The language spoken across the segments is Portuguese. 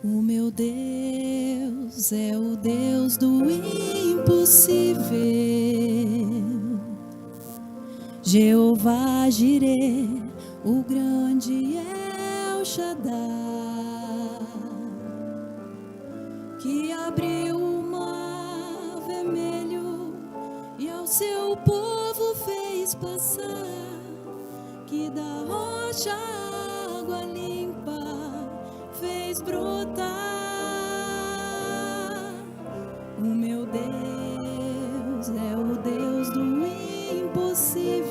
O meu Deus é o Deus do impossível. Jeová Jireh, o grande El Shaddai, que abriu o mar vermelho e ao seu povo fez passar, que da rocha água limpa fez brotar. O meu Deus é o Deus do impossível,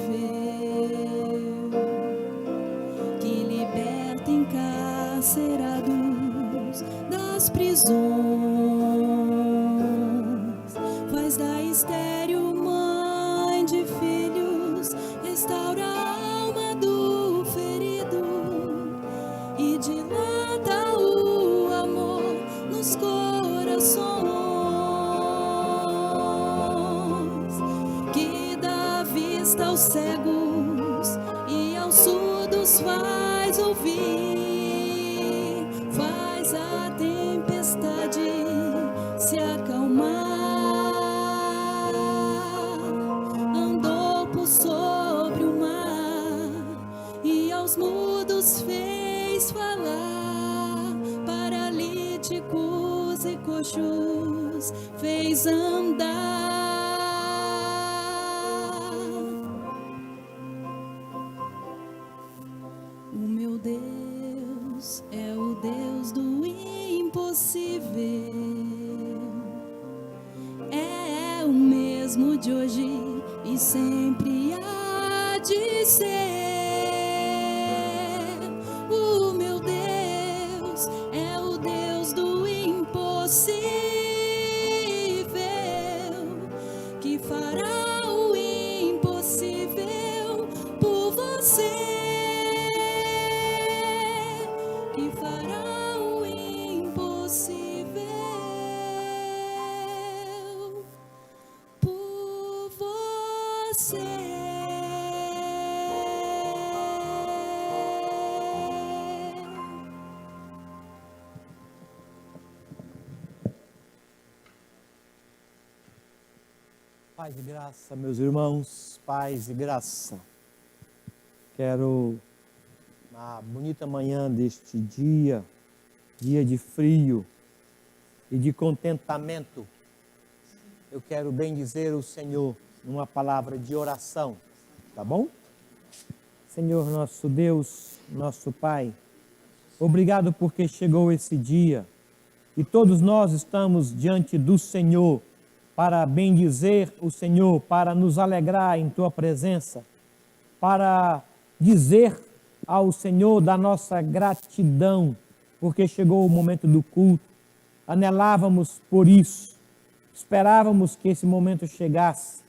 que liberta encarcerados das prisões, faz da estéril mãe de filhos, restaura a alma do ferido e dilata o amor nos corações, que dá vista aos cegos e aos surdos faz ouvir, faz a tempestade se acalmar, andou por sobre o mar e aos mudos fez falar, paralíticos e coxos fez andar. O meu Deus é o Deus do impossível, é o mesmo de hoje e sempre há de ser. O meu Deus é o Deus do impossível, que fará o impossível por você, que fará o impossível por você. Paz e graça, meus irmãos, paz e graça. Quero, na bonita manhã deste dia de frio e de contentamento, eu quero bendizer o Senhor numa palavra de oração, tá bom? Senhor nosso Deus, nosso Pai, obrigado porque chegou esse dia e todos nós estamos diante do Senhor para bendizer o Senhor, para nos alegrar em Tua presença, para dizer ao Senhor da nossa gratidão, porque chegou o momento do culto, anelávamos por isso, esperávamos que esse momento chegasse.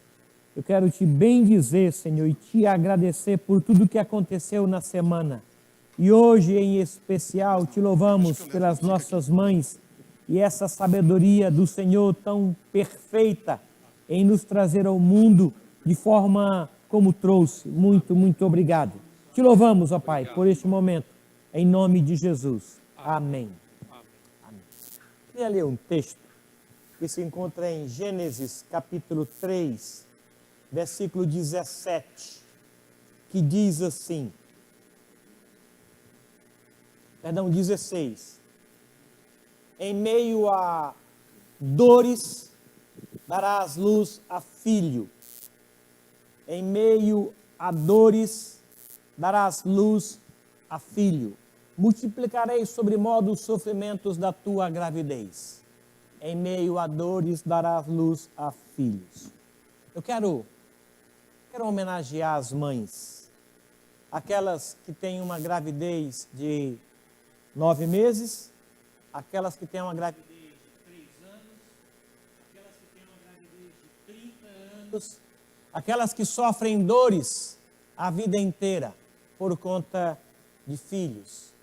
Eu quero te bendizer, Senhor, e te agradecer por tudo que aconteceu na semana. E hoje, em especial, te louvamos pelas nossas mães e essa sabedoria do Senhor tão perfeita em nos trazer ao mundo de forma como trouxe. Muito, muito obrigado. Te louvamos, ó Pai, por este momento, em nome de Jesus. Amém. Amém. Queria ler um texto que se encontra em Gênesis capítulo 3, versículo 17, que diz assim, 16, em meio a dores darás luz a filho, em meio a dores darás luz a filho, multiplicarei sobre modo os sofrimentos da tua gravidez, em meio a dores darás luz a filhos. Eu quero homenagear as mães, aquelas que têm uma gravidez de 9 meses, aquelas que têm uma gravidez de 3 anos, aquelas que têm uma gravidez de 30 anos, aquelas que sofrem dores a vida inteira por conta de filhos,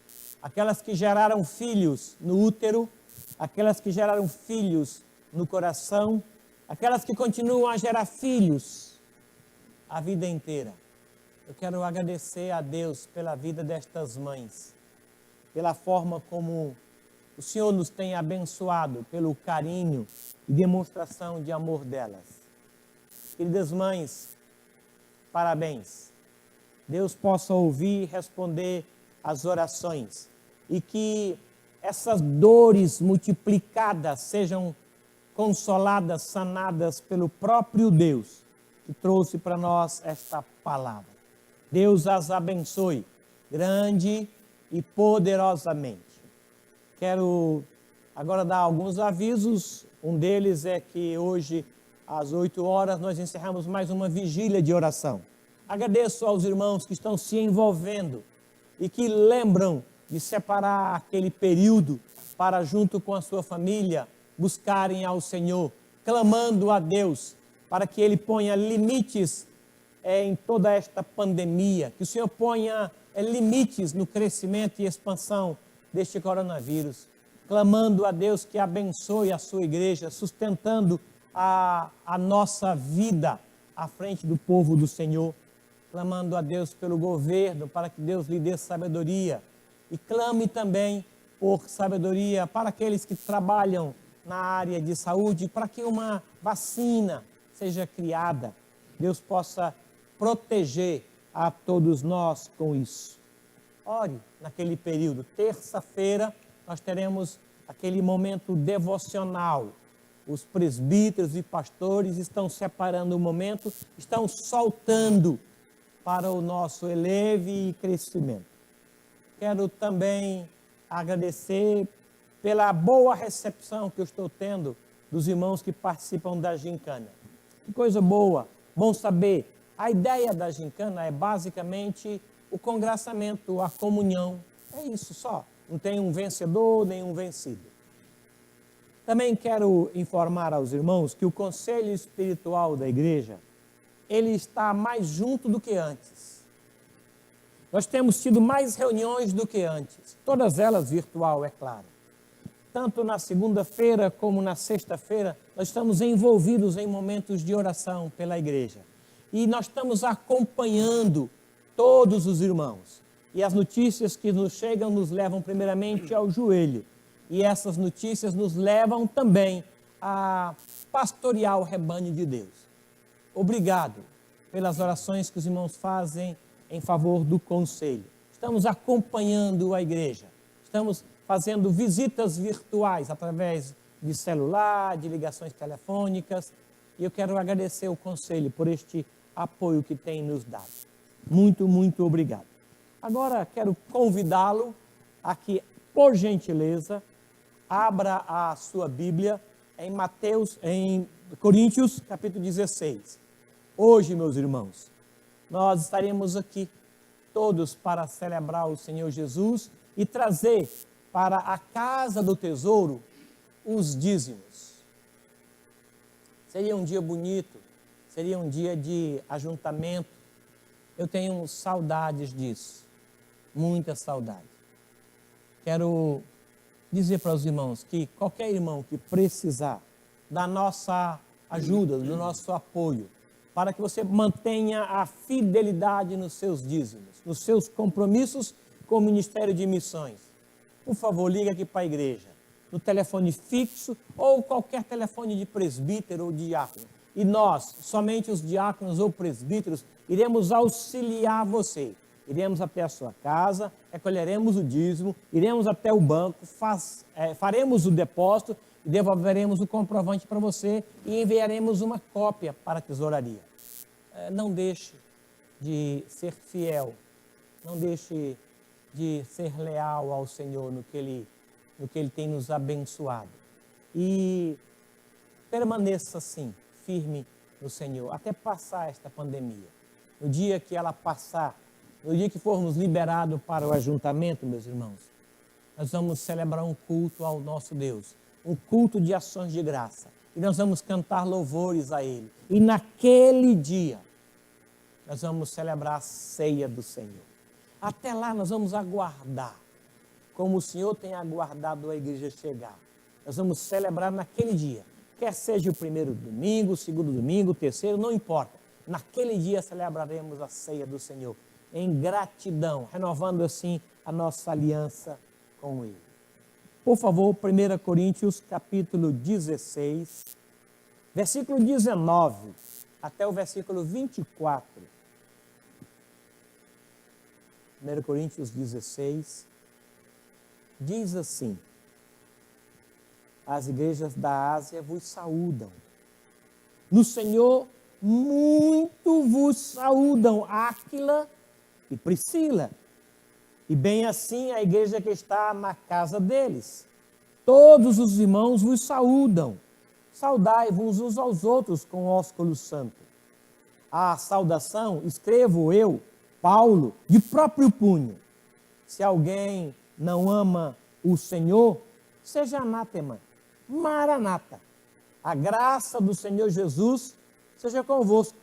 aquelas que geraram filhos no útero, aquelas que geraram filhos no coração, aquelas que continuam a gerar filhos a vida inteira. Eu quero agradecer a Deus pela vida destas mães, pela forma como o Senhor nos tem abençoado pelo carinho e demonstração de amor delas. Queridas mães, parabéns. Deus possa ouvir e responder as orações e que essas dores multiplicadas sejam consoladas, sanadas pelo próprio Deus que trouxe para nós esta palavra. Deus as abençoe grande e poderosamente. Quero agora dar alguns avisos. Um deles é que hoje, às 8 horas, nós encerramos mais uma vigília de oração. Agradeço aos irmãos que estão se envolvendo e que lembram de separar aquele período para, junto com a sua família, buscarem ao Senhor, clamando a Deus para que Ele ponha limites em toda esta pandemia, que o Senhor ponha limites no crescimento e expansão deste coronavírus, clamando a Deus que abençoe a sua igreja, sustentando a nossa vida à frente do povo do Senhor, clamando a Deus pelo governo, para que Deus lhe dê sabedoria, e clame também por sabedoria para aqueles que trabalham na área de saúde, para que uma vacina seja criada, Deus possa proteger a todos nós com isso. Ore naquele período. Terça-feira nós teremos aquele momento devocional. Os presbíteros e pastores estão separando o momento, estão soltando para o nosso eleve e crescimento. Quero também agradecer pela boa recepção que eu estou tendo dos irmãos que participam da gincana. Que coisa boa, bom saber. A ideia da gincana é basicamente o congraçamento, a comunhão. É isso só. Não tem um vencedor nem um vencido. Também quero informar aos irmãos que o conselho espiritual da igreja, ele está mais junto do que antes. Nós temos tido mais reuniões do que antes, todas elas virtual, é claro. Tanto na segunda-feira como na sexta-feira, nós estamos envolvidos em momentos de oração pela igreja. E nós estamos acompanhando todos os irmãos. E as notícias que nos chegam nos levam primeiramente ao joelho. E essas notícias nos levam também a pastorear o rebanho de Deus. Obrigado pelas orações que os irmãos fazem em favor do conselho. Estamos acompanhando a igreja. Estamos fazendo visitas virtuais através de celular, de ligações telefônicas. E eu quero agradecer o conselho por este apoio que tem nos dado. Muito, muito obrigado. Agora quero convidá-lo a que, por gentileza, abra a sua Bíblia em Coríntios, capítulo 16. Hoje, meus irmãos, nós estaremos aqui todos para celebrar o Senhor Jesus e trazer para a casa do tesouro os dízimos. Seria um dia bonito, seria um dia de ajuntamento. Eu tenho saudades disso, muita saudade. Quero dizer para os irmãos que qualquer irmão que precisar da nossa ajuda, do nosso apoio, para que você mantenha a fidelidade nos seus dízimos, nos seus compromissos com o Ministério de Missões. Por favor, ligue aqui para a igreja, no telefone fixo ou qualquer telefone de presbítero ou diácono. E nós, somente os diáconos ou presbíteros, iremos auxiliar você. Iremos até a sua casa, recolheremos o dízimo, iremos até o banco, faremos o depósito, devolveremos o comprovante para você e enviaremos uma cópia para a tesouraria. Não deixe de ser fiel, não deixe de ser leal ao Senhor no que Ele tem nos abençoado. E permaneça assim, firme no Senhor, até passar esta pandemia. No dia que ela passar, no dia que formos liberados para o ajuntamento, meus irmãos, nós vamos celebrar um culto ao nosso Deus, um culto de ações de graça. E nós vamos cantar louvores a Ele. E naquele dia, nós vamos celebrar a ceia do Senhor. Até lá, nós vamos aguardar, como o Senhor tem aguardado a igreja chegar. Nós vamos celebrar naquele dia. Quer seja o primeiro domingo, o segundo domingo, o terceiro, não importa. Naquele dia celebraremos a ceia do Senhor, em gratidão, renovando assim a nossa aliança com Ele. Por favor, 1 Coríntios, capítulo 16, versículo 19, até o versículo 24. 1 Coríntios 16, diz assim: as igrejas da Ásia vos saúdam. No Senhor, muito vos saúdam Áquila e Priscila. E bem assim a igreja que está na casa deles. Todos os irmãos vos saúdam. Saudai-vos uns aos outros com ósculo santo. A saudação escrevo eu, Paulo, de próprio punho. Se alguém não ama o Senhor, seja anátema. Maranata. A graça do Senhor Jesus seja convosco.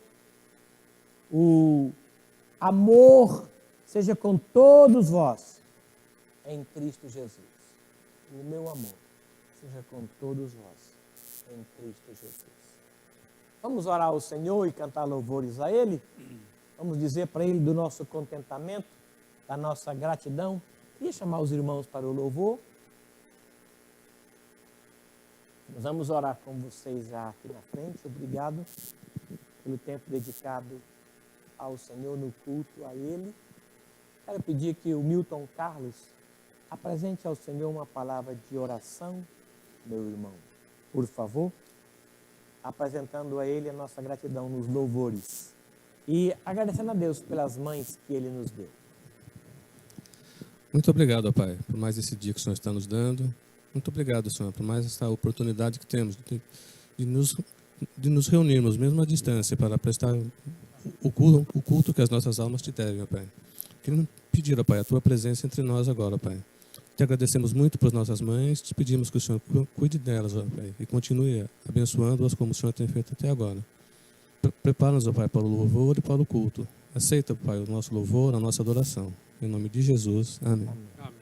O amor seja com todos vós em Cristo Jesus. O meu amor seja com todos vós em Cristo Jesus. Vamos orar ao Senhor e cantar louvores a Ele? Vamos dizer para Ele do nosso contentamento, da nossa gratidão. Queria chamar os irmãos para o louvor. Nós vamos orar com vocês já aqui na frente. Obrigado pelo tempo dedicado ao Senhor no culto a Ele. Quero pedir que o Milton Carlos apresente ao Senhor uma palavra de oração, meu irmão, por favor, apresentando a Ele a nossa gratidão nos louvores e agradecendo a Deus pelas mães que Ele nos deu. Muito obrigado, Pai, por mais esse dia que o Senhor está nos dando. Muito obrigado, Senhor, por mais essa oportunidade que temos de nos reunirmos, mesmo à distância, para prestar o culto que as nossas almas te devem, Pai. Queremos pedir, Pai, a Tua presença entre nós agora, Pai. Te agradecemos muito por nossas mães, te pedimos que o Senhor cuide delas, Pai, e continue abençoando-as como o Senhor tem feito até agora. Prepara-nos, Pai, para o louvor e para o culto. Aceita, Pai, o nosso louvor, a nossa adoração. Em nome de Jesus. Amém. Amém.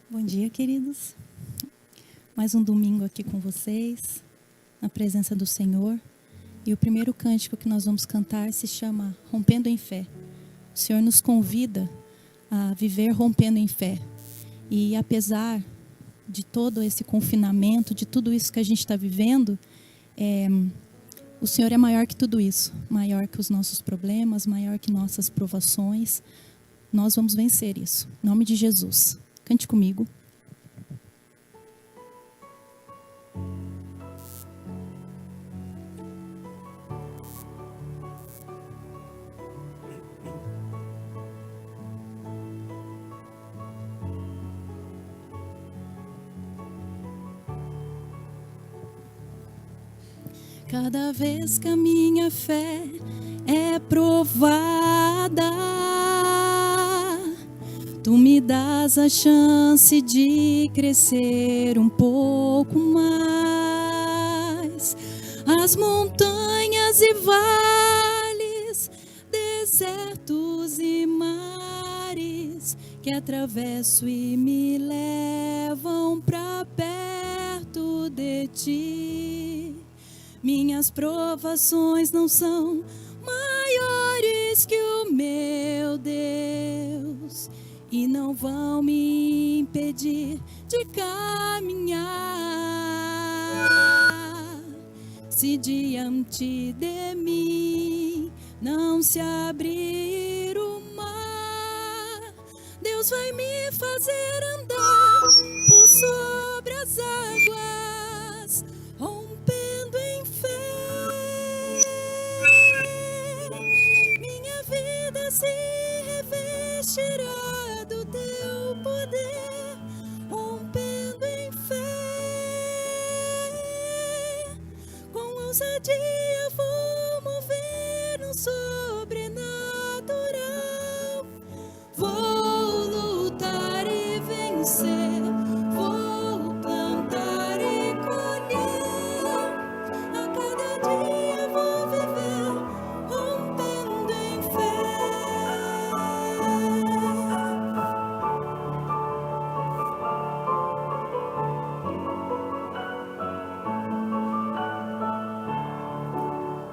Bom dia, queridos. Mais um domingo aqui com vocês, na presença do Senhor. E o primeiro cântico que nós vamos cantar se chama Rompendo em Fé. O Senhor nos convida a viver rompendo em fé. E apesar de todo esse confinamento, de tudo isso que a gente está vivendo, o Senhor é maior que tudo isso. Maior que os nossos problemas, maior que nossas provações. Nós vamos vencer isso. Em nome de Jesus. Cante comigo. Cada vez que a minha fé é provada, Tu me dás a chance de crescer um pouco mais. As montanhas e vales, desertos e mares que atravesso e me levam para perto de Ti. Minhas provações não são maiores que o meu Deus e não vão me impedir de caminhar. Se diante de mim não se abrir o mar, Deus vai me fazer andar por sobre as águas, rompendo em fé. Minha vida se revestirá do Teu poder, rompendo em fé. Com ousadia vou mover um sobrenatural. Vou lutar e vencer, vou plantar e colher. A cada dia vou viver rompendo em fé.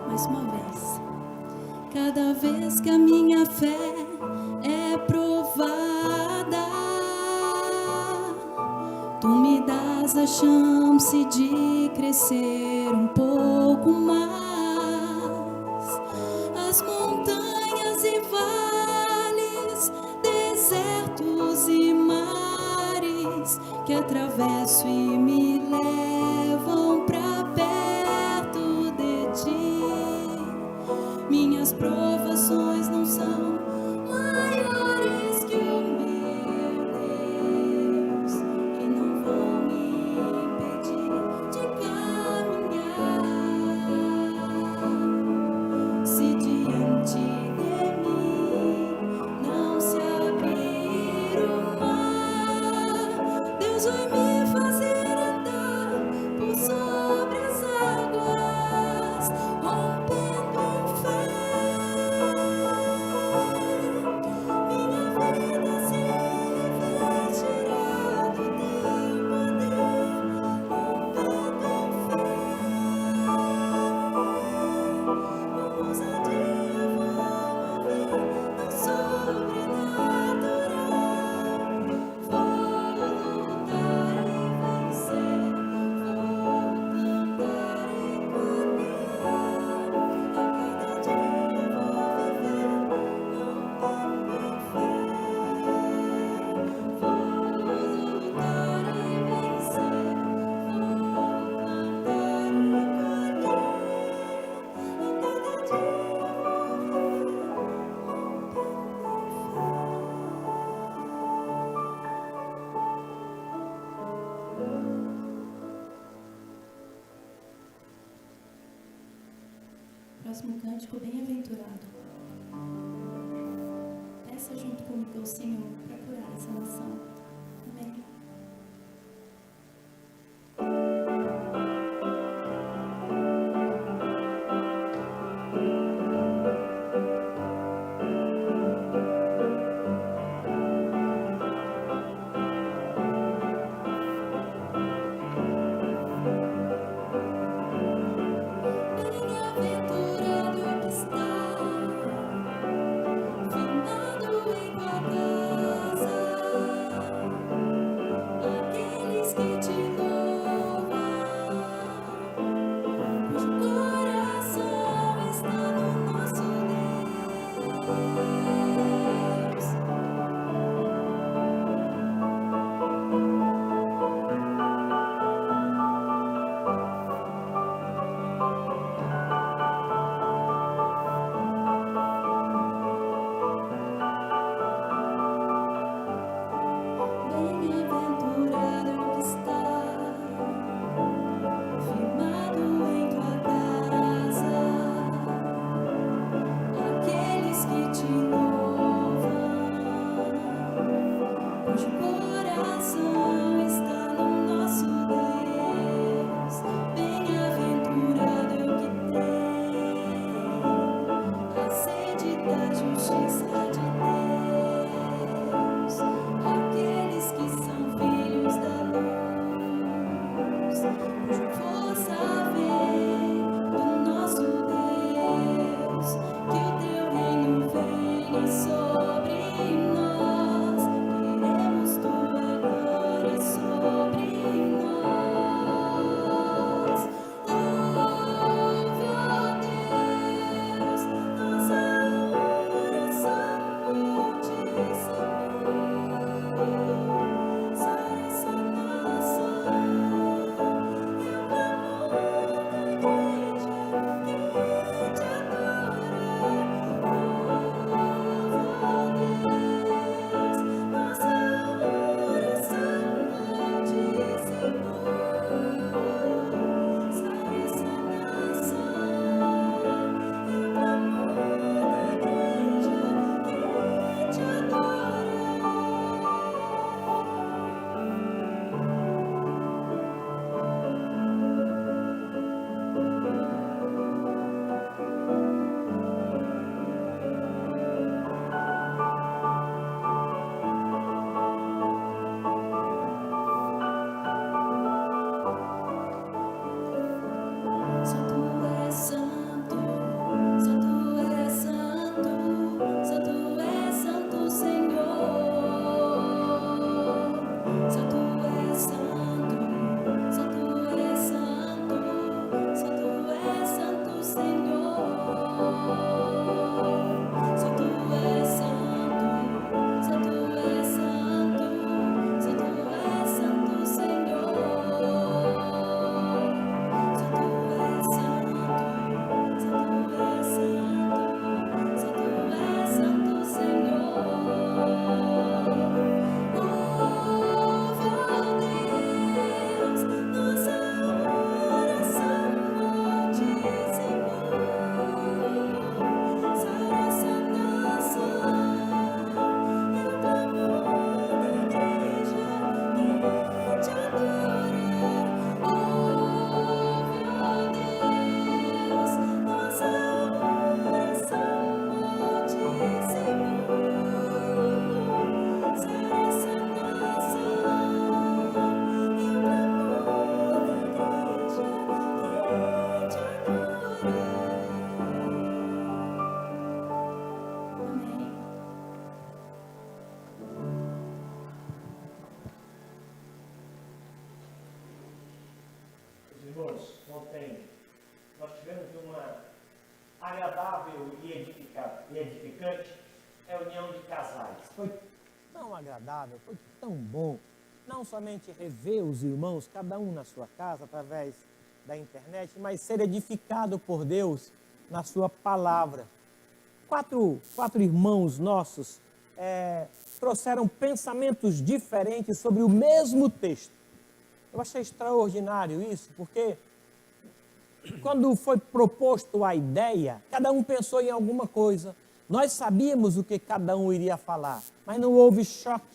Mais uma vez. Cada vez que a minha fé é provada, a chance de crescer um pouco mais. As montanhas e vales, desertos e mares que atravesso e me levam pra perto de ti. Minhas provações não são maiores que o meu Deus e não vão me impedir de caminhar. Se diante de mim não se abrir o mar, Deus vai me fazer andar por sobre as águas, rompendo em fé. Minha vida se revestirá do teu poder, rompendo em fé. Com ousadia vou mover no sobrenatural. Vou lutar e vencer, vou cantar e caminhar. A cada dia vou viver rompendo em fé. Vou lutar e vencer, vou cantar e colher. A cada dia vou viver Próximo cântico, bem-aventurado. Peça junto comigo ao Senhor para curar essa nação. Amém. Bem-aventurado que está, firmado em tua casa, aqueles que te louvam, cujo coração está no nosso Deus. Bem-aventurado que está, firmado em tua casa, aqueles que te louvam, cujo coração está no nosso Deus. Bem-aventurado que tem a sede da justiça de Deus, aqueles que são filhos da luz, cuja força vem do nosso Deus. Que o teu reino venha sobre nós, queremos tua glória ontem nós tivemos uma agradável e edificante reunião de casais. Foi tão agradável, foi tão bom. Não somente rever os irmãos, cada um na sua casa, através da internet, mas ser edificado por Deus na sua palavra. Quatro irmãos nossos trouxeram pensamentos diferentes sobre o mesmo texto. Eu achei extraordinário isso, porque quando foi proposto a ideia, cada um pensou em alguma coisa. Nós sabíamos o que cada um iria falar, mas não houve choque.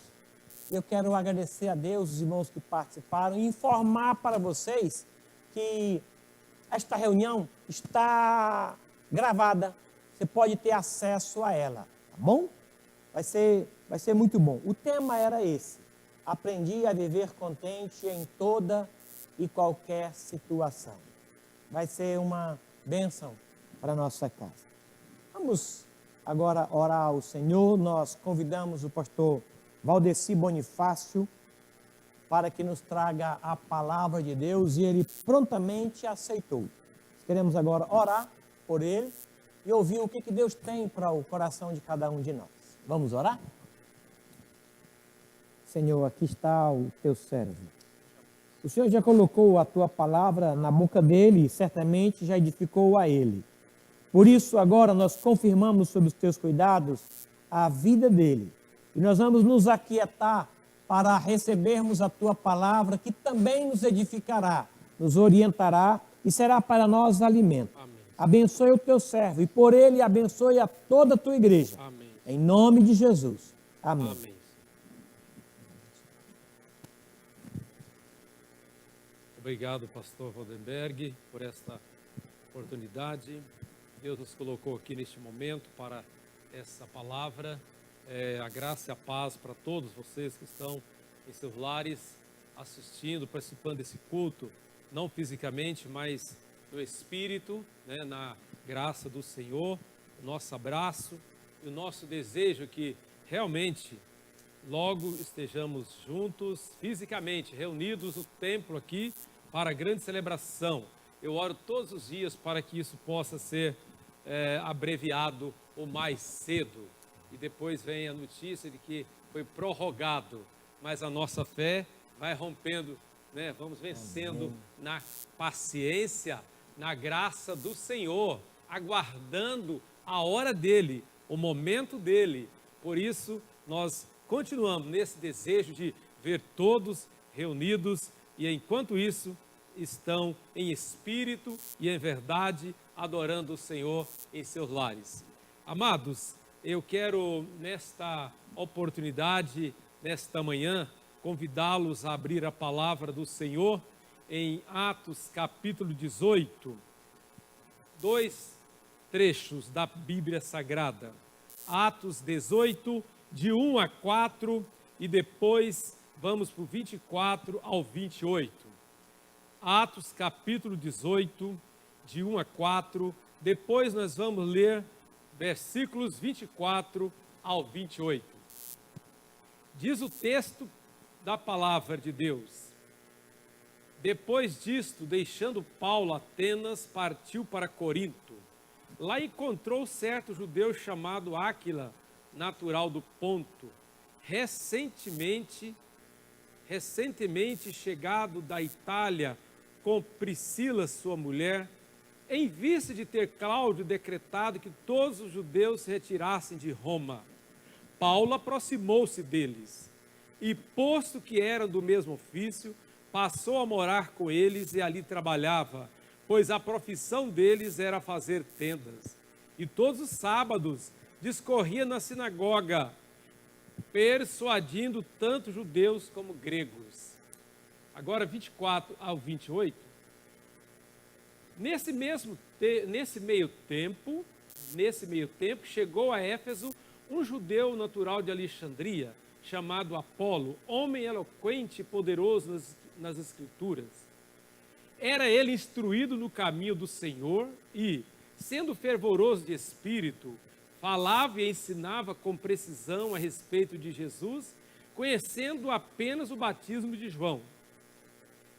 Eu quero agradecer a Deus, os irmãos que participaram, e informar para vocês que esta reunião está gravada. Você pode ter acesso a ela, tá bom? Vai ser muito bom. O tema era esse: aprendi a viver contente em toda e qualquer situação. Vai ser uma bênção para a nossa casa. Vamos agora orar ao Senhor. Nós convidamos o pastor Valdeci Bonifácio para que nos traga a palavra de Deus, e ele prontamente aceitou. Queremos agora orar por ele e ouvir o que Deus tem para o coração de cada um de nós. Vamos orar? Senhor, aqui está o teu servo. O Senhor já colocou a tua palavra na boca dele e certamente já edificou a ele. Por isso, agora nós confirmamos sobre os teus cuidados a vida dele. E nós vamos nos aquietar para recebermos a tua palavra, que também nos edificará, nos orientará e será para nós alimento. Amém. Abençoe o teu servo e por ele abençoe a toda a tua igreja. Amém. Em nome de Jesus. Amém. Amém. Obrigado, pastor Rodenberg, por esta oportunidade. Deus nos colocou aqui neste momento para essa palavra. A graça e a paz para todos vocês que estão em seus lares, assistindo, participando desse culto, não fisicamente, mas no espírito, né, na graça do Senhor. O nosso abraço e o nosso desejo que realmente logo estejamos juntos, fisicamente, reunidos no templo aqui, para a grande celebração. Eu oro todos os dias para que isso possa ser abreviado o mais cedo. E depois vem a notícia de que foi prorrogado. Mas a nossa fé vai rompendo, né? Vamos vencendo na paciência, na graça do Senhor, aguardando a hora dele, o momento dele. Por isso, nós continuamos nesse desejo de ver todos reunidos e, enquanto isso, estão em espírito e em verdade adorando o Senhor em seus lares. Amados, eu quero nesta oportunidade, nesta manhã, convidá-los a abrir a palavra do Senhor em Atos capítulo 18, 2 trechos da Bíblia Sagrada. Atos 18, de 1 a 4, e depois vamos para o 24 ao 28. Atos capítulo 18, de 1 a 4, depois nós vamos ler versículos 24 ao 28. Diz o texto da palavra de Deus: depois disto, deixando Paulo Atenas, partiu para Corinto. Lá encontrou certo judeu chamado Áquila, natural do Ponto, recentemente chegado da Itália com Priscila, sua mulher, em vista de ter Cláudio decretado que todos os judeus se retirassem de Roma. Paulo aproximou-se deles e, posto que eram do mesmo ofício, passou a morar com eles e ali trabalhava, pois a profissão deles era fazer tendas. E todos os sábados discorria na sinagoga, persuadindo tanto judeus como gregos. Agora 24 ao 28. Nesse meio tempo, chegou a Éfeso um judeu natural de Alexandria, chamado Apolo, homem eloquente e poderoso nas Escrituras. Era ele instruído no caminho do Senhor e, sendo fervoroso de espírito, falava e ensinava com precisão a respeito de Jesus, conhecendo apenas o batismo de João.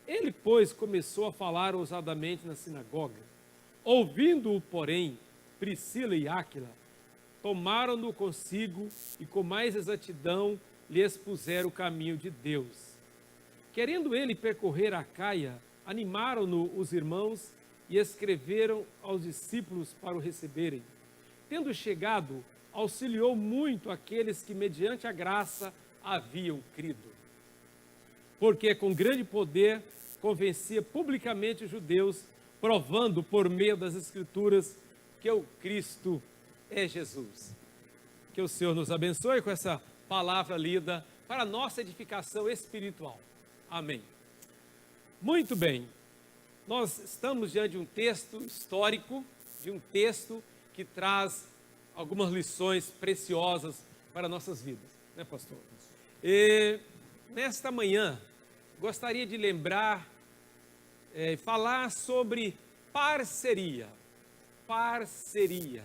Ele, pois, começou a falar ousadamente na sinagoga. Ouvindo-o, porém, Priscila e Áquila tomaram-no consigo e com mais exatidão lhe expuseram o caminho de Deus. Querendo ele percorrer a Acaia, animaram-no os irmãos e escreveram aos discípulos para o receberem. Tendo chegado, auxiliou muito aqueles que, mediante a graça, haviam crido. Porque com grande poder convencia publicamente os judeus, provando por meio das Escrituras que o Cristo é Jesus. Que o Senhor nos abençoe com essa palavra lida para a nossa edificação espiritual. Amém. Muito bem, nós estamos diante de um texto histórico, de um texto que traz algumas lições preciosas para nossas vidas, né, pastor? E nesta manhã, gostaria de lembrar, falar sobre parceria. Parceria.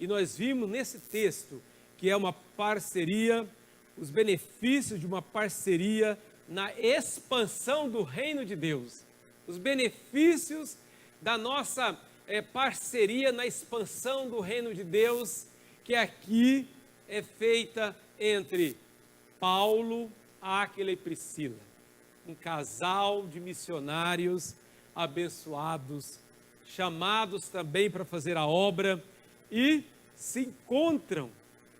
E nós vimos nesse texto que é uma parceria, os benefícios de uma parceria na expansão do reino de Deus. Os benefícios da nossa parceria na expansão do reino de Deus, que aqui é feita entre Paulo, Áquila e Priscila. Um casal de missionários abençoados, chamados também para fazer a obra, e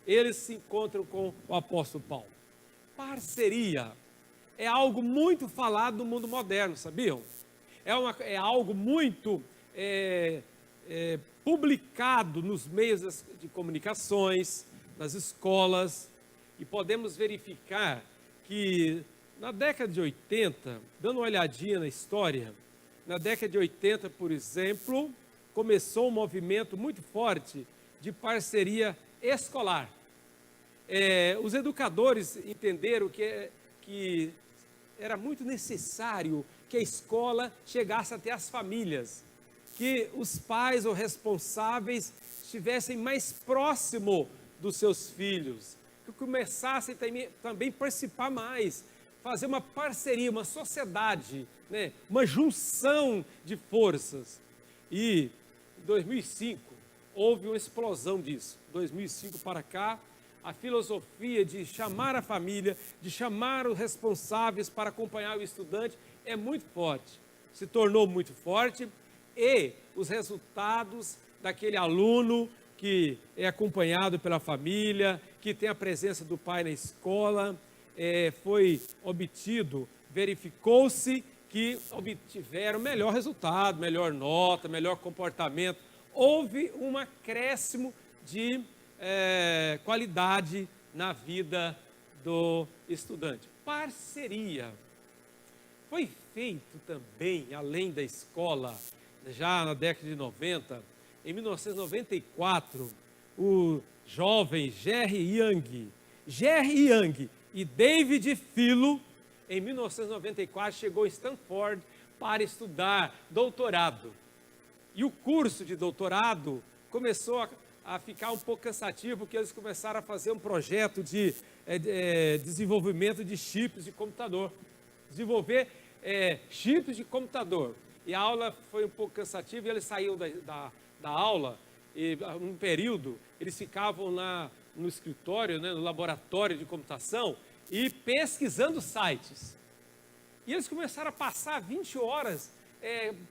eles se encontram com o apóstolo Paulo. Parceria é algo muito falado no mundo moderno, sabiam? É algo muito publicado nos meios de comunicações, nas escolas, e podemos verificar que na década de 80, dando uma olhadinha na história, na década de 80, por exemplo, começou um movimento muito forte de parceria escolar. Os educadores entenderam que era muito necessário que a escola chegasse até as famílias, que os pais ou responsáveis estivessem mais próximo dos seus filhos, que começassem também a participar mais, fazer uma parceria, uma sociedade, né? Uma junção de forças. E em 2005 houve uma explosão disso. 2005 para cá, a filosofia de chamar a família, de chamar os responsáveis para acompanhar o estudante é muito forte. Se tornou muito forte, e os resultados daquele aluno que é acompanhado pela família, que tem a presença do pai na escola, foi obtido, verificou-se que obtiveram melhor resultado, melhor nota, melhor comportamento. Houve um acréscimo de qualidade na vida do estudante. Parceria. Foi feito também, além da escola, já na década de 90, em 1994, o jovem Jerry Young e David Filo, em 1994, chegou em Stanford para estudar doutorado. E o curso de doutorado começou a ficar um pouco cansativo, porque eles começaram a fazer um projeto de desenvolvimento de chips de computador. Desenvolver chips de computador. E a aula foi um pouco cansativa, e eles saíram da aula, e um período, eles ficavam no escritório, né, no laboratório de computação, e pesquisando sites. E eles começaram a passar 20 horas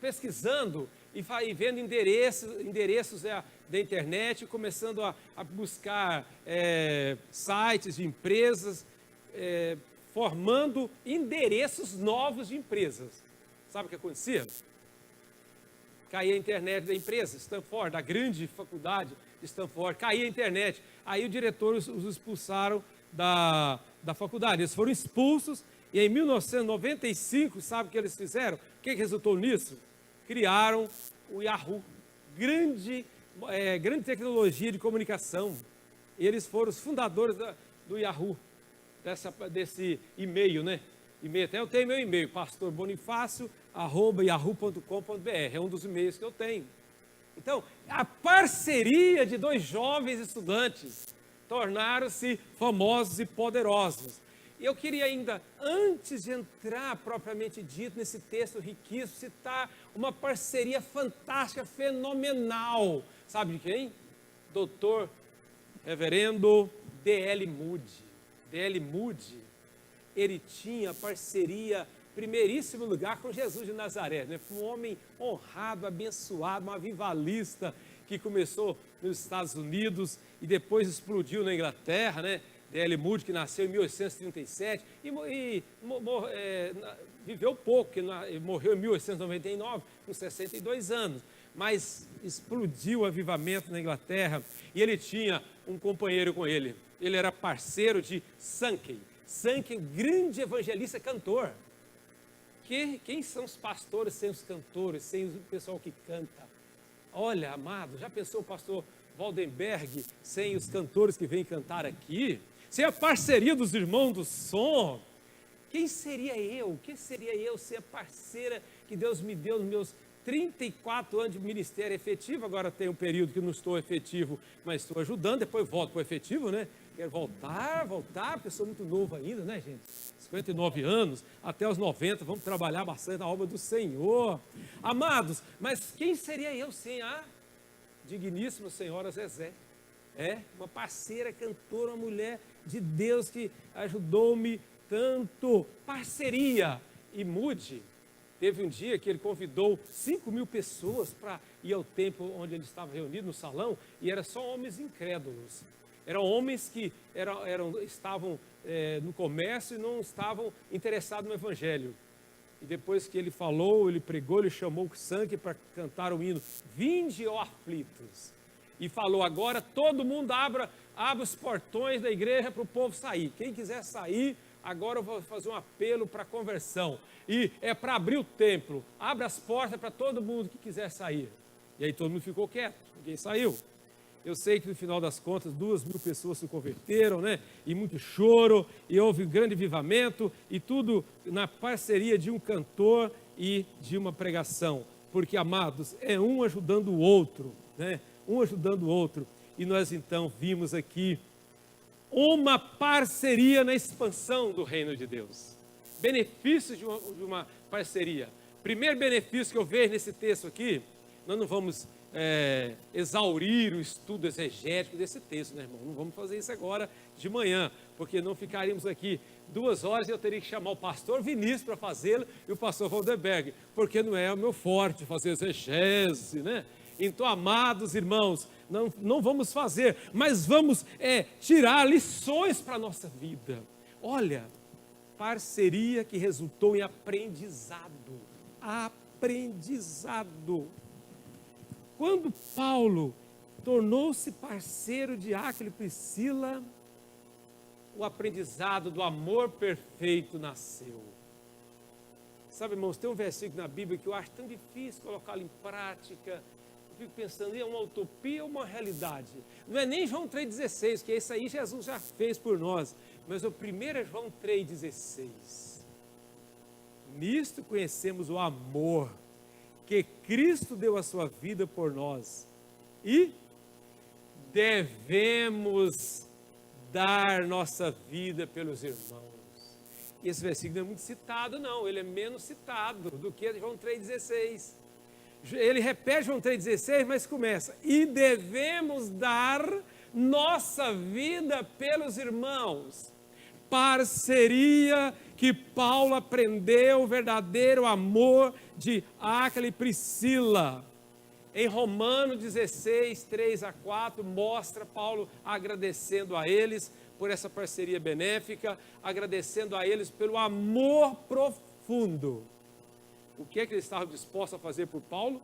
pesquisando e vendo endereços da internet, começando a buscar sites de empresas, formando endereços novos de empresas. Sabe o que acontecia? Caía a internet da empresa, Stanford, da grande faculdade de Stanford, caía a internet. Aí o diretor os expulsaram da faculdade. Eles foram expulsos e em 1995, sabe o que eles fizeram? O que resultou nisso? Criaram o Yahoo, grande tecnologia de comunicação. Eles foram os fundadores do Yahoo, desse e-mail, né? Até eu tenho meu e-mail, pastorbonifácio@yahoo.com.br, é um dos e-mails que eu tenho. Então, a parceria de dois jovens estudantes tornaram-se famosos e poderosos. eu queria ainda, antes de entrar propriamente dito nesse texto riquíssimo, citar uma parceria fantástica, fenomenal. Sabe de quem? Doutor Reverendo D.L. Moody. D.L. Moody, ele tinha parceria, primeiríssimo lugar, com Jesus de Nazaré, né? Foi um homem honrado, abençoado, um avivalista que começou nos Estados Unidos e depois explodiu na Inglaterra, né? D.L. Moody, que nasceu em 1837 viveu pouco, ele morreu em 1899, com 62 anos, mas explodiu o avivamento na Inglaterra e ele tinha um companheiro com ele. Ele era parceiro de Sankey. Sankey, grande evangelista, cantor. Quem são os pastores sem os cantores, sem o pessoal que canta? Olha, amado, já pensou o pastor Waldenberg sem os cantores que vêm cantar aqui? Sem a parceria dos irmãos do som? Quem seria eu? Quem seria eu sem a parceira que Deus me deu nos meus 34 anos de ministério efetivo? Agora tem um período que não estou efetivo, mas estou ajudando, depois volto para o efetivo, né? Quero voltar, pessoa muito nova ainda, né, gente? 59 anos, até os 90, vamos trabalhar bastante na obra do Senhor. Amados, mas quem seria eu sem a digníssima senhora Zezé? Uma parceira, cantora, uma mulher de Deus que ajudou-me tanto. Parceria. E Moody, teve um dia que ele convidou 5.000 pessoas para ir ao templo onde ele estava reunido, no salão, e era só homens incrédulos. Eram homens que estavam no comércio e não estavam interessados no evangelho. E depois que ele falou, ele pregou, ele chamou o Sankey para cantar o hino Vinde, ó aflitos. E falou, agora todo mundo abra os portões da igreja para o povo sair. Quem quiser sair, agora eu vou fazer um apelo para conversão. E é para abrir o templo. Abre as portas para todo mundo que quiser sair. E aí todo mundo ficou quieto, ninguém saiu. Eu sei que no final das contas 2.000 pessoas se converteram, né? E muito choro, e houve um grande avivamento, e tudo na parceria de um cantor e de uma pregação. Porque, amados, é um ajudando o outro, né? Um ajudando o outro. E nós então vimos aqui uma parceria na expansão do reino de Deus. Benefícios de uma parceria. Primeiro benefício que eu vejo nesse texto aqui, nós não vamos exaurir o estudo exegético desse texto, né, irmão? Não vamos fazer isso agora de manhã, porque não ficaríamos aqui 2 horas e eu teria que chamar o pastor Vinícius para fazê-lo e o pastor Waldenberg, porque não é o meu forte fazer exegese, né? Então, amados irmãos, não vamos fazer, mas vamos tirar lições para a nossa vida. Olha, parceria que resultou em aprendizado. Aprendizado. Quando Paulo tornou-se parceiro de Áquila e Priscila, o aprendizado do amor perfeito nasceu. Sabe, irmãos, tem um versículo na Bíblia que eu acho tão difícil colocá-lo em prática. Eu fico pensando, é uma utopia ou uma realidade? Não é nem João 3,16, que isso aí Jesus já fez por nós, mas o primeiro é João 3,16. Nisto conhecemos o amor que Cristo deu a sua vida por nós e devemos dar nossa vida pelos irmãos. E esse versículo não é muito citado, não, ele é menos citado do que João 3,16. Ele repete João 3,16, mas começa, e devemos dar nossa vida pelos irmãos. Parceria que Paulo aprendeu, o verdadeiro amor de Áquila e Priscila. Em Romanos 16, 3-4, mostra Paulo agradecendo a eles por essa parceria benéfica, agradecendo a eles pelo amor profundo. O que é que eles estavam dispostos a fazer por Paulo?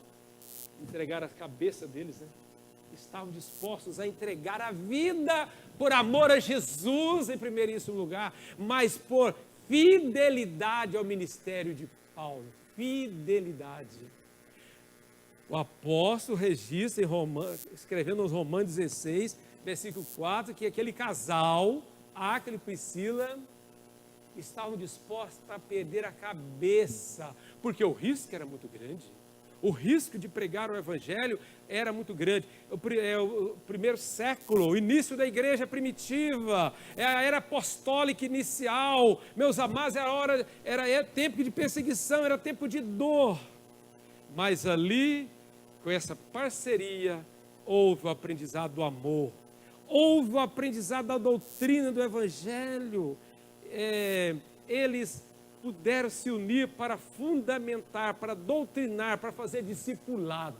Entregar a cabeça deles, né? Estavam dispostos a entregar a vida por amor a Jesus em primeiríssimo lugar, mas por fidelidade ao ministério de Paulo. Fidelidade. O apóstolo registra escrevendo aos Romanos 16, versículo 4, que aquele casal, Áquila e Priscila, estavam dispostos a perder a cabeça, porque o risco era muito grande. O risco de pregar o evangelho era muito grande. O primeiro século, o início da igreja primitiva, a era apostólica inicial, meus amados, era tempo de perseguição, era tempo de dor. Mas ali, com essa parceria, houve o aprendizado do amor, houve o aprendizado da doutrina do evangelho. Eles puderam se unir para fundamentar, para doutrinar, para fazer discipulado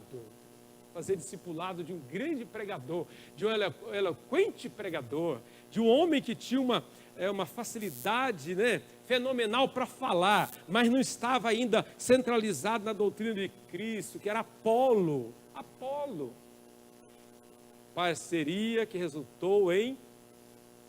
de um grande pregador, de um eloquente pregador, de um homem que tinha uma facilidade, né, fenomenal para falar, mas não estava ainda centralizado na doutrina de Cristo, que era Apolo. Parceria que resultou em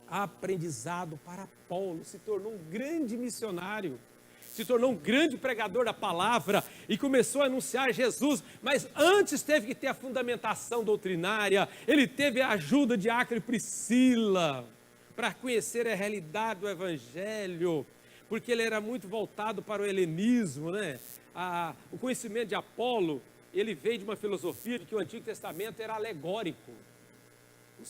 aprendizado para Apolo, se tornou um grande missionário, se tornou um grande pregador da palavra e começou a anunciar Jesus, mas antes teve que ter a fundamentação doutrinária, ele teve a ajuda de Áquila e Priscila para conhecer a realidade do evangelho, porque ele era muito voltado para o helenismo, né? O conhecimento de Apolo, ele veio de uma filosofia de que o Antigo Testamento era alegórico.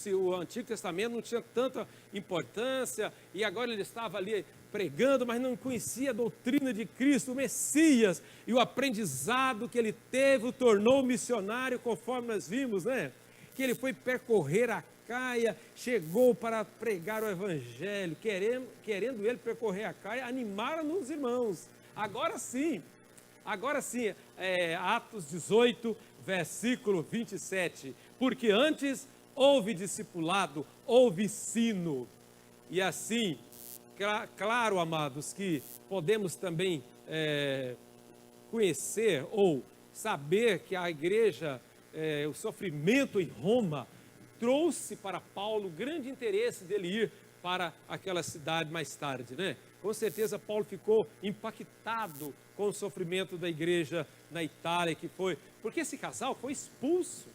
O Antigo Testamento não tinha tanta importância e agora ele estava ali pregando, mas não conhecia a doutrina de Cristo, o Messias, e o aprendizado que ele teve o tornou missionário, conforme nós vimos, né? Que ele foi percorrer a Caia, chegou para pregar o evangelho, querendo ele percorrer a Caia, animaram os irmãos. Agora sim, Atos 18, versículo 27, porque antes houve discipulado, houve ensino, e assim, claro, amados, que podemos também conhecer ou saber que a igreja, o sofrimento em Roma, trouxe para Paulo grande interesse dele ir para aquela cidade mais tarde, né? Com certeza Paulo ficou impactado com o sofrimento da igreja na Itália, porque esse casal foi expulso,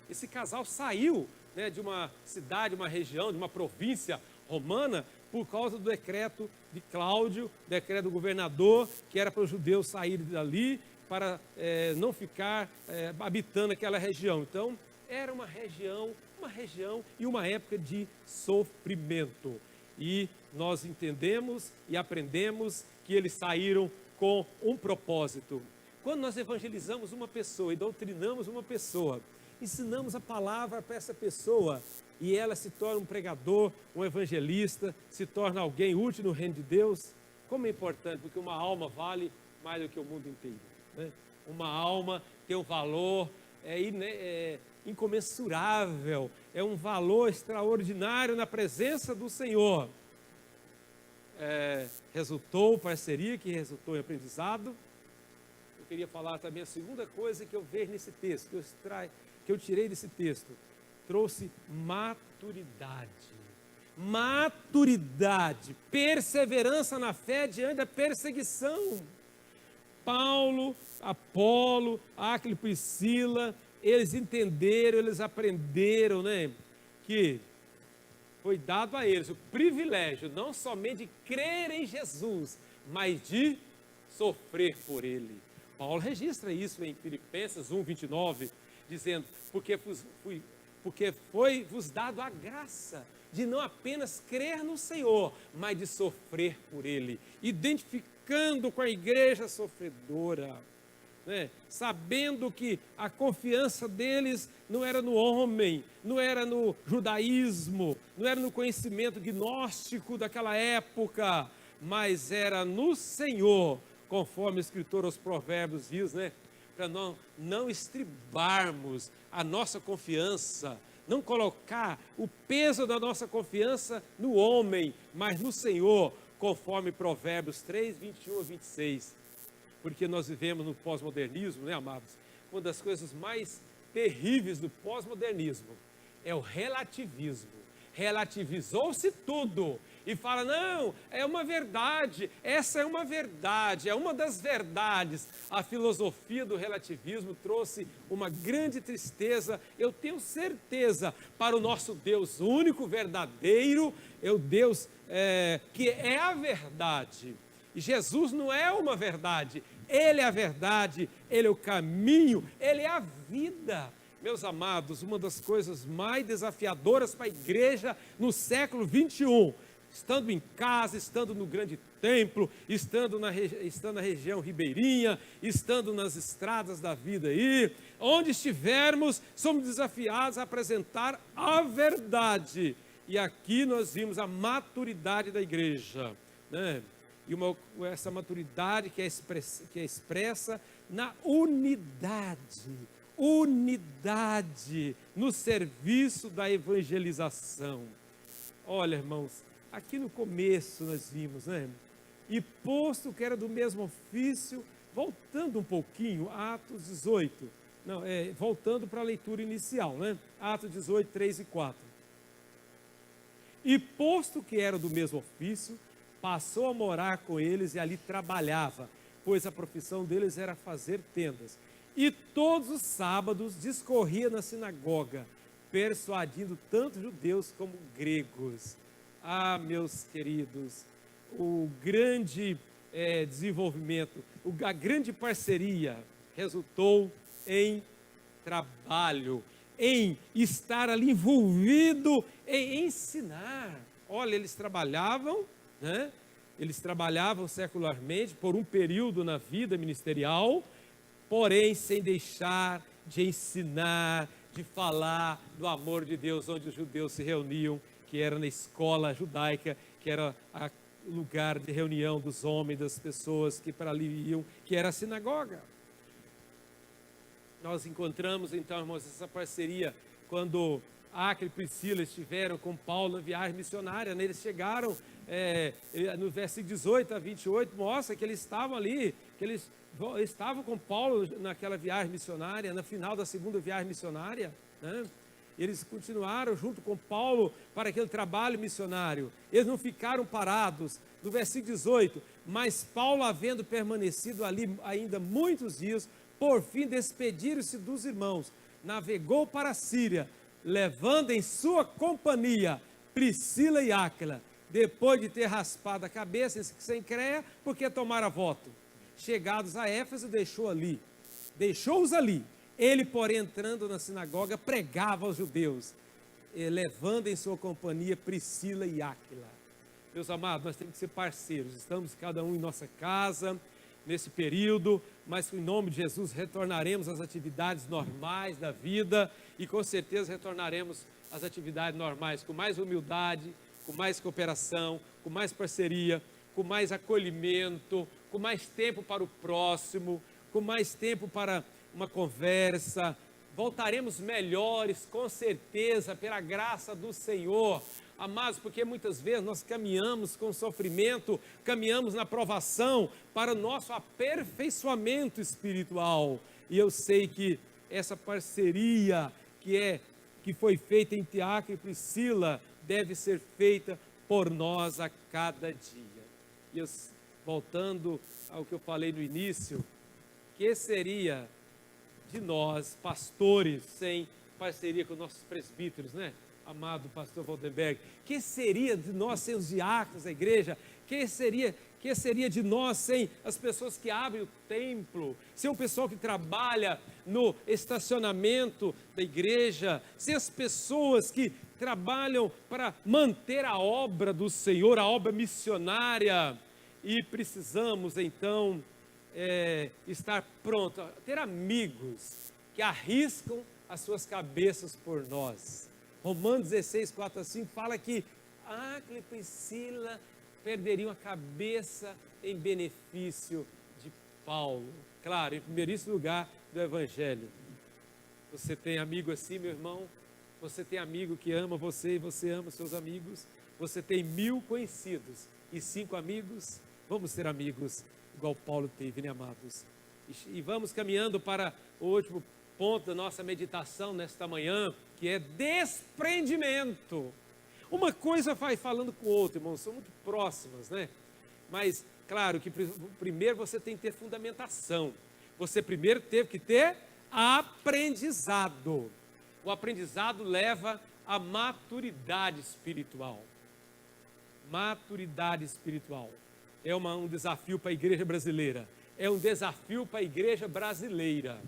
esse casal saiu, né, de uma cidade, uma região, de uma província romana, por causa do decreto de Cláudio, decreto do governador, que era para os judeus saírem dali, para não ficar habitando aquela região. Então, era uma região e uma época de sofrimento. E nós entendemos e aprendemos que eles saíram com um propósito. Quando nós evangelizamos uma pessoa e doutrinamos uma pessoa, ensinamos a palavra para essa pessoa e ela se torna um pregador, um evangelista, se torna alguém útil no reino de Deus, como é importante, porque uma alma vale mais do que o mundo inteiro, né? Uma alma tem um valor incomensurável, é um valor extraordinário na presença do Senhor. Resultou parceria, que resultou em aprendizado. Eu queria falar também a segunda coisa que eu vejo nesse texto, que eu tirei desse texto, trouxe maturidade, perseverança na fé diante da perseguição. Paulo, Apolo, Áquila e Priscila, eles entenderam, eles aprenderam, né, que foi dado a eles o privilégio não somente de crer em Jesus, mas de sofrer por ele. Paulo registra isso em Filipenses 1:29, dizendo, porque foi-vos dado a graça de não apenas crer no Senhor, mas de sofrer por ele, identificando com a igreja sofredora, né? Sabendo que a confiança deles não era no homem, não era no judaísmo, não era no conhecimento gnóstico daquela época, mas era no Senhor, conforme o escritor aos Provérbios diz, né? Para não estribarmos a nossa confiança, não colocar o peso da nossa confiança no homem, mas no Senhor, conforme Provérbios 3, 21 a 26. Porque nós vivemos no pós-modernismo, né, amados? Uma das coisas mais terríveis do pós-modernismo é o relativismo. Relativizou-se tudo e fala, não, é uma verdade, essa é uma verdade, é uma das verdades. A filosofia do relativismo trouxe uma grande tristeza, eu tenho certeza, para o nosso Deus único, verdadeiro, é o Deus que é a verdade. E Jesus não é uma verdade, Ele é a verdade, Ele é o caminho, Ele é a vida. Meus amados, uma das coisas mais desafiadoras para a igreja no século 21, estando em casa, estando no grande templo, estando na região ribeirinha, estando nas estradas da vida aí, onde estivermos, somos desafiados a apresentar a verdade. E aqui nós vimos a maturidade da igreja, né? E essa maturidade que é expressa na unidade no serviço da evangelização. Olha, irmãos, aqui no começo nós vimos, né? E posto que era do mesmo ofício, voltando um pouquinho, Atos 18, voltando para a leitura inicial, né? Atos 18, 3 e 4. E posto que era do mesmo ofício, passou a morar com eles e ali trabalhava, pois a profissão deles era fazer tendas. E todos os sábados discorria na sinagoga, persuadindo tanto judeus como gregos. Ah, meus queridos, o grande desenvolvimento, a grande parceria resultou em trabalho, em estar ali envolvido em ensinar. Olha, eles trabalhavam, né? Eles trabalhavam secularmente por um período na vida ministerial, porém sem deixar de ensinar, de falar do amor de Deus, onde os judeus se reuniam, que era na escola judaica, que era o lugar de reunião dos homens, das pessoas que para ali iam, que era a sinagoga. Nós encontramos então, irmãos, essa parceria quando Áquila e Priscila estiveram com Paulo na viagem missionária, né? Eles chegaram, no versículo 18 a 28, mostra que eles estavam ali, que eles estavam com Paulo naquela viagem missionária, no final da segunda viagem missionária, né? Eles continuaram junto com Paulo para aquele trabalho missionário. Eles não ficaram parados. No versículo 18, mas Paulo, havendo permanecido ali ainda muitos dias, por fim despediram-se dos irmãos, navegou para a Síria, levando em sua companhia Priscila e Áquila, depois de ter raspado a cabeça em Cencreia, porque tomara voto. Chegados a Éfeso, deixou-os ali. Ele, porém, entrando na sinagoga, pregava aos judeus, levando em sua companhia Priscila e Áquila. Meus amados, nós temos que ser parceiros, estamos cada um em nossa casa, nesse período, mas em nome de Jesus retornaremos às atividades normais da vida e com certeza retornaremos às atividades normais com mais humildade, com mais cooperação, com mais parceria, com mais acolhimento, com mais tempo para o próximo, com mais tempo para uma conversa. Voltaremos melhores, com certeza, pela graça do Senhor. Amados, porque muitas vezes nós caminhamos com sofrimento, caminhamos na provação para o nosso aperfeiçoamento espiritual. E eu sei que essa parceria que foi feita entre Áquila e Priscila deve ser feita por nós a cada dia. E voltando ao que eu falei no início, que seria de nós, pastores, sem parceria com nossos presbíteros, né? Amado pastor Waldenberg, que seria de nós sem os diáconos da igreja? Que seria de nós sem as pessoas que abrem o templo, sem o pessoal que trabalha no estacionamento da igreja, sem as pessoas que trabalham para manter a obra do Senhor, a obra missionária? E precisamos então estar prontos, ter amigos que arriscam as suas cabeças por nós. Romanos 16, 4 a 5 fala que Áquila e Priscila perderiam a cabeça em benefício de Paulo. Claro, em primeiríssimo lugar do Evangelho. Você tem amigo assim, meu irmão? Você tem amigo que ama você e você ama seus amigos? Você tem 1000 conhecidos e 5 amigos? Vamos ter amigos igual Paulo teve, né, amados? E vamos caminhando para o último ponto da nossa meditação nesta manhã, que é desprendimento. Uma coisa vai falando com outra, irmãos, são muito próximas, né? Mas, claro, que primeiro você tem que ter fundamentação. Você primeiro teve que ter aprendizado. O aprendizado leva à maturidade espiritual. Maturidade espiritual. é um desafio para a igreja brasileira. É um desafio para a igreja brasileira,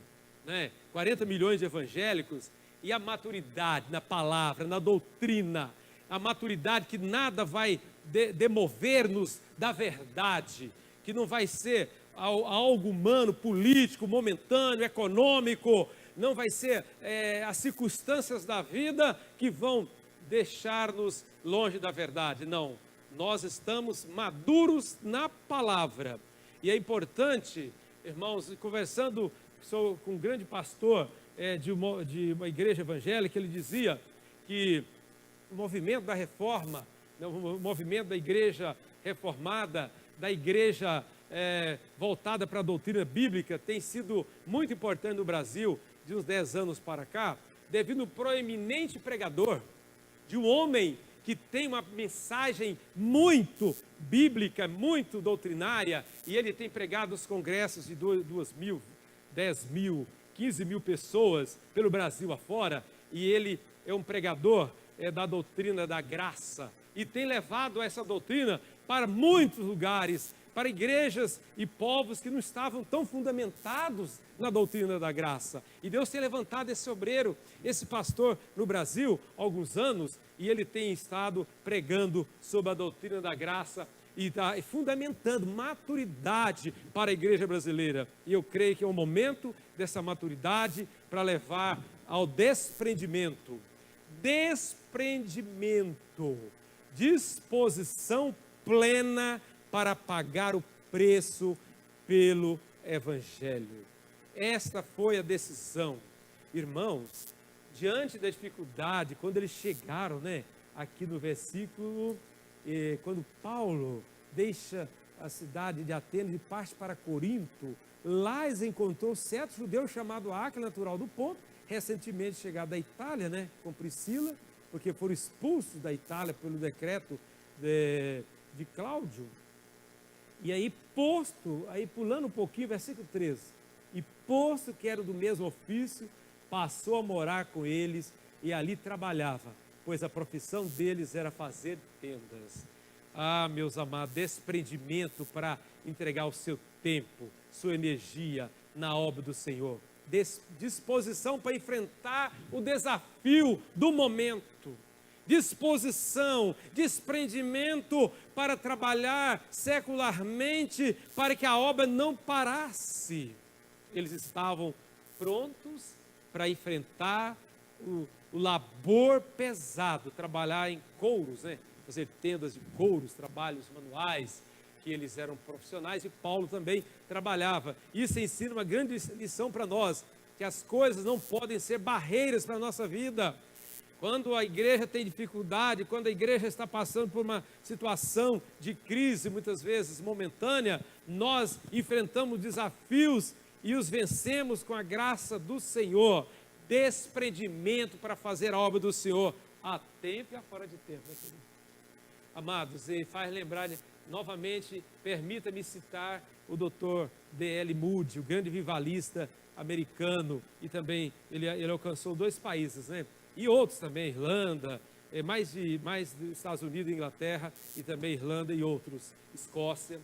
né? 40 milhões de evangélicos, e a maturidade na palavra, na doutrina, a maturidade que nada vai demover-nos da verdade, que não vai ser algo humano, político, momentâneo, econômico, não vai ser as circunstâncias da vida que vão deixar-nos longe da verdade, não. Nós estamos maduros na palavra, e é importante, irmãos, conversando com um grande pastor de uma igreja evangélica, ele dizia que o movimento da reforma, o movimento da igreja reformada, da igreja voltada para a doutrina bíblica, tem sido muito importante no Brasil, de uns 10 anos para cá, devido ao proeminente pregador, de um homem que tem uma mensagem muito bíblica, muito doutrinária, e ele tem pregado os congressos de 2.000, 10.000, 15.000 pessoas pelo Brasil afora, e ele é um pregador da doutrina da graça, e tem levado essa doutrina para muitos lugares, para igrejas e povos que não estavam tão fundamentados na doutrina da graça. E Deus tem levantado esse obreiro, esse pastor no Brasil há alguns anos, e ele tem estado pregando sobre a doutrina da graça e está fundamentando maturidade para a igreja brasileira. E eu creio que é o momento dessa maturidade para levar ao desprendimento. Desprendimento, disposição plena para pagar o preço pelo Evangelho. Esta foi a decisão. Irmãos, diante da dificuldade, quando eles chegaram, aqui no versículo, quando Paulo deixa a cidade de Atenas e parte para Corinto, lá eles encontrou certo judeu chamado Áquila, natural do Ponto, recentemente chegado da Itália, com Priscila, porque foram expulsos da Itália pelo decreto de Cláudio. E aí pulando um pouquinho, versículo 13, e posto que era do mesmo ofício, passou a morar com eles e ali trabalhava, pois a profissão deles era fazer tendas. Ah, meus amados, desprendimento para entregar o seu tempo, sua energia na obra do Senhor. Disposição para enfrentar o desafio do momento. Disposição, desprendimento para trabalhar secularmente, para que a obra não parasse. Eles estavam prontos para enfrentar o labor pesado, trabalhar em couros, fazer tendas de couros, trabalhos manuais, que eles eram profissionais, e Paulo também trabalhava. Isso ensina uma grande lição para nós, que as coisas não podem ser barreiras para a nossa vida. Quando a igreja tem dificuldade, quando a igreja está passando por uma situação de crise, muitas vezes momentânea, nós enfrentamos desafios e os vencemos com a graça do Senhor. Desprendimento para fazer a obra do Senhor, a tempo e a fora de tempo, querido? Amados, e faz lembrar, novamente, permita-me citar o Dr. D.L. Moody, o grande vivalista americano, e também ele alcançou 2 países, e outros também, Irlanda, mais dos Estados Unidos e Inglaterra, e também Irlanda e outros, Escócia,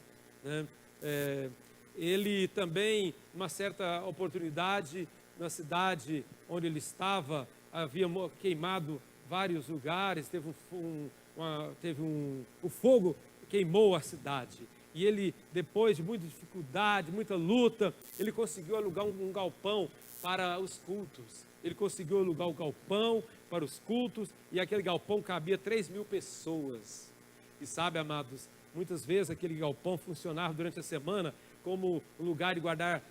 ele também, uma certa oportunidade, na cidade onde ele estava, havia queimado vários lugares, o fogo queimou a cidade, e ele, depois de muita dificuldade, muita luta, ele conseguiu alugar um galpão para os cultos. Ele conseguiu alugar o galpão para os cultos, e aquele galpão cabia 3.000 pessoas. E sabe, amados, muitas vezes aquele galpão funcionava durante a semana como um lugar de guardar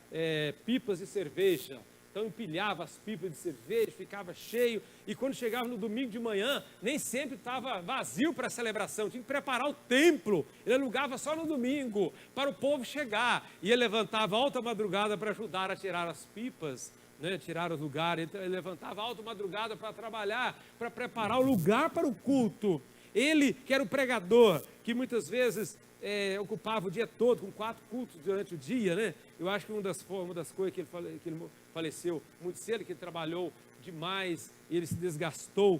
pipas de cerveja. Então empilhava as pipas de cerveja, ficava cheio, e quando chegava no domingo de manhã, nem sempre estava vazio para a celebração, tinha que preparar o templo. Ele alugava só no domingo, para o povo chegar, e ele levantava alta madrugada para ajudar a tirar as pipas, tirar os lugares. Então, ele levantava alta madrugada para trabalhar, para preparar o lugar para o culto. Ele, que era o pregador, que muitas vezes ocupava o dia todo, com 4 cultos durante o dia, Eu acho que uma das coisas que ele faleceu muito cedo, que ele trabalhou demais, ele se desgastou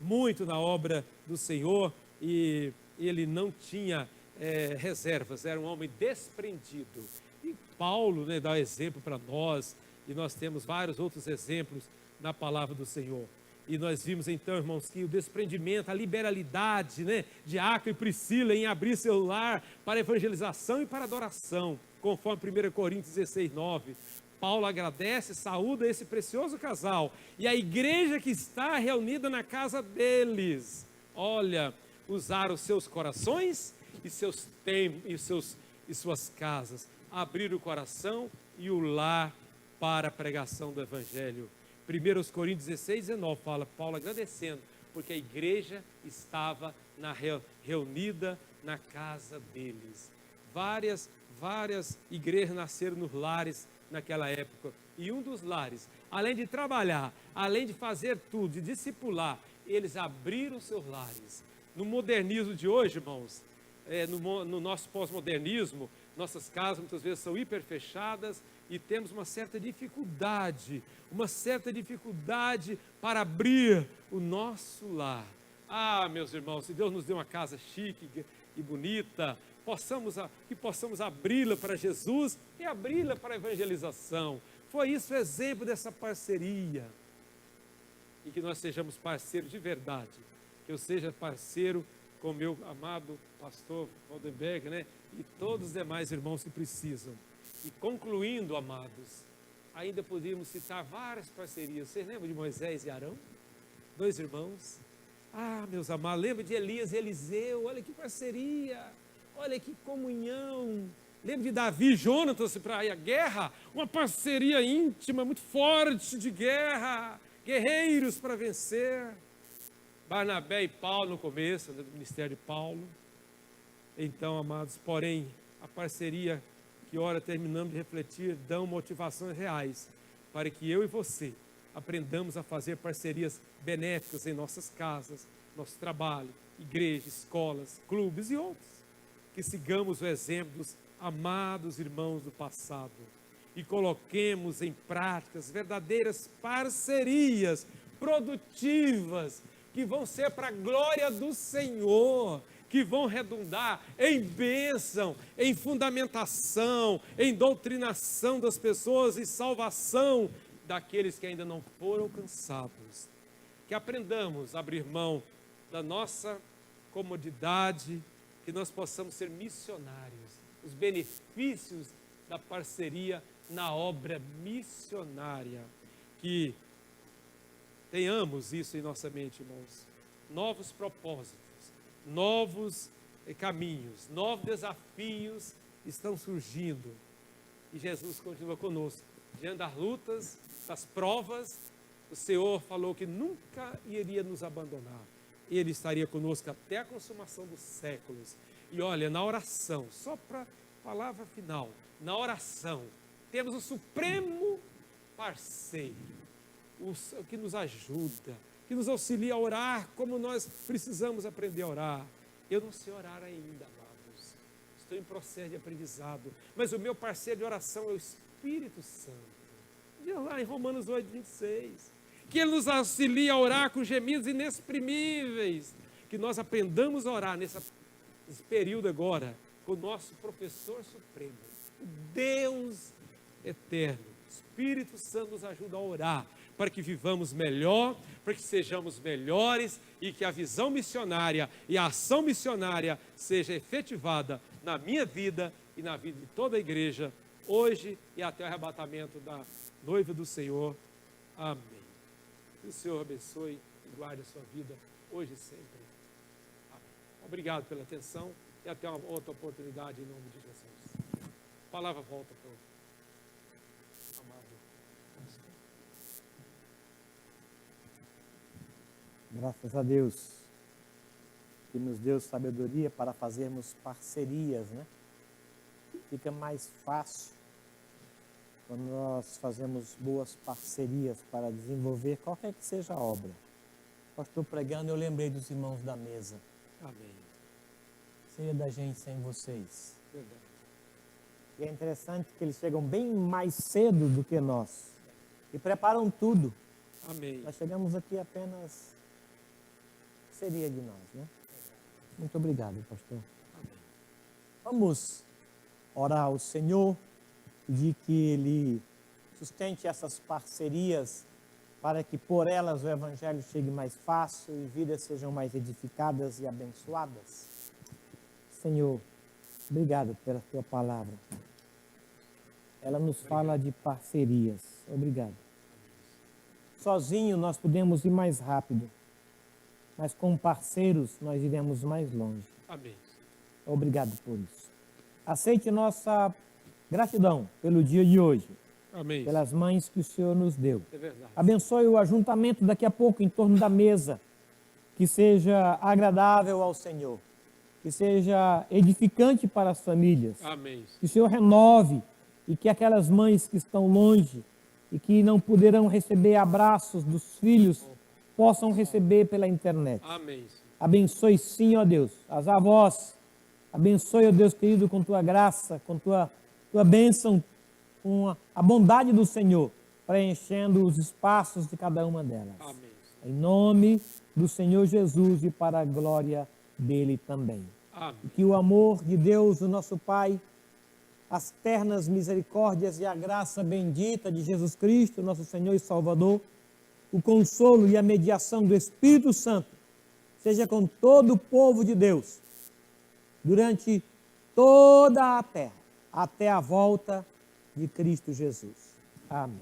muito na obra do Senhor, e ele não tinha reservas, era um homem desprendido. E Paulo, né, dá exemplo para nós, e nós temos vários outros exemplos na palavra do Senhor. E nós vimos então, irmãos, que o desprendimento, a liberalidade, né, de Áquila e Priscila em abrir seu lar para evangelização e para adoração, conforme 1 Coríntios 16, 9. Paulo agradece, saúda esse precioso casal e a igreja que está reunida na casa deles. Olha, usar os seus corações e seus templos e suas casas, abrir o coração e o lar para a pregação do Evangelho. 1 Coríntios 16, 19 fala, Paulo agradecendo, porque a igreja estava reunida na casa deles. Várias igrejas nasceram nos lares naquela época. E um dos lares, além de trabalhar, além de fazer tudo, de discipular, eles abriram seus lares. No modernismo de hoje, irmãos, no nosso pós-modernismo, nossas casas muitas vezes são hiper fechadas e temos uma certa dificuldade para abrir o nosso lar. Ah, meus irmãos, se Deus nos deu uma casa chique e bonita, que possamos abri-la para Jesus e abri-la para a evangelização. Foi isso o exemplo dessa parceria. E que nós sejamos parceiros de verdade. Que eu seja parceiro com o meu amado pastor Waldenberg, né? E todos os demais irmãos que precisam. E concluindo, amados, ainda poderíamos citar várias parcerias. Vocês lembram de Moisés e Arão? 2 irmãos. Ah, meus amados, lembra de Elias e Eliseu? Olha que parceria, olha que comunhão. Lembra de Davi e Jonatas para a guerra? Uma parceria íntima, muito forte de guerra. Guerreiros para vencer. Barnabé e Paulo no começo, do ministério de Paulo. Então, amados, porém, a parceria que ora terminamos de refletir dão motivações reais para que eu e você aprendamos a fazer parcerias benéficas em nossas casas, nosso trabalho, igrejas, escolas, clubes e outros. Que sigamos o exemplo dos amados irmãos do passado e coloquemos em práticas verdadeiras parcerias produtivas que vão ser para a glória do Senhor, que vão redundar em bênção, em fundamentação, em doutrinação das pessoas e salvação daqueles que ainda não foram alcançados. Que aprendamos a abrir mão da nossa comodidade, que nós possamos ser missionários, os benefícios da parceria na obra missionária. Que tenhamos isso em nossa mente, irmãos. Novos propósitos, novos caminhos, novos desafios estão surgindo. E Jesus continua conosco. Diante das lutas, das provas, o Senhor falou que nunca iria nos abandonar. Ele estaria conosco até a consumação dos séculos. E olha, na oração, só para palavra final, na oração, temos o supremo parceiro, o que nos ajuda, que nos auxilia a orar como nós precisamos aprender a orar. Eu não sei orar ainda, amados. Estou em processo de aprendizado. Mas o meu parceiro de oração é o Espírito Santo. Diz lá em Romanos 8, 26. Que Ele nos auxilia a orar com gemidos inexprimíveis. Que nós aprendamos a orar nesse período agora com o nosso professor supremo, o Deus eterno. O Espírito Santo nos ajuda a orar para que vivamos melhor, para que sejamos melhores e que a visão missionária e a ação missionária seja efetivada na minha vida e na vida de toda a igreja, hoje e até o arrebatamento da noiva do Senhor. Amém. Que o Senhor abençoe e guarde a sua vida hoje e sempre. Amém. Obrigado pela atenção e até uma outra oportunidade em nome de Jesus. A palavra volta para o amado. Graças a Deus, que nos deu sabedoria para fazermos parcerias, né? Fica mais fácil quando nós fazemos boas parcerias para desenvolver qualquer que seja a obra. Pastor pregando, eu lembrei dos irmãos da mesa. Amém. Seria da gente sem vocês. Verdade. E é interessante que eles chegam bem mais cedo do que nós e preparam tudo. Amém. Nós chegamos aqui apenas seria de nós, né? Muito obrigado, pastor. Amém. Vamos orar ao Senhor, pedir que Ele sustente essas parcerias para que por elas o Evangelho chegue mais fácil e vidas sejam mais edificadas e abençoadas. Senhor, obrigado pela Tua palavra. Ela nos fala de parcerias. Obrigado. Sozinho nós podemos ir mais rápido, mas com parceiros nós iremos mais longe. Amém. Obrigado por isso. Aceite nossa gratidão pelo dia de hoje, Amém. pelas mães que o Senhor nos deu. É verdade. Abençoe o ajuntamento daqui a pouco em torno da mesa, que seja agradável ao Senhor, que seja edificante para as famílias, Amém. que o Senhor renove e que aquelas mães que estão longe e que não poderão receber abraços dos filhos possam receber pela internet. Amém. Abençoe sim, ó Deus, as avós. Abençoe, ó Deus querido, com Tua graça, com Tua bênção, com a bondade do Senhor, preenchendo os espaços de cada uma delas. Amém. Em nome do Senhor Jesus e para a glória dele também. Amém. E que o amor de Deus, o nosso Pai, as ternas misericórdias e a graça bendita de Jesus Cristo, nosso Senhor e Salvador, o consolo e a mediação do Espírito Santo, seja com todo o povo de Deus, durante toda a terra, até a volta de Cristo Jesus. Amém.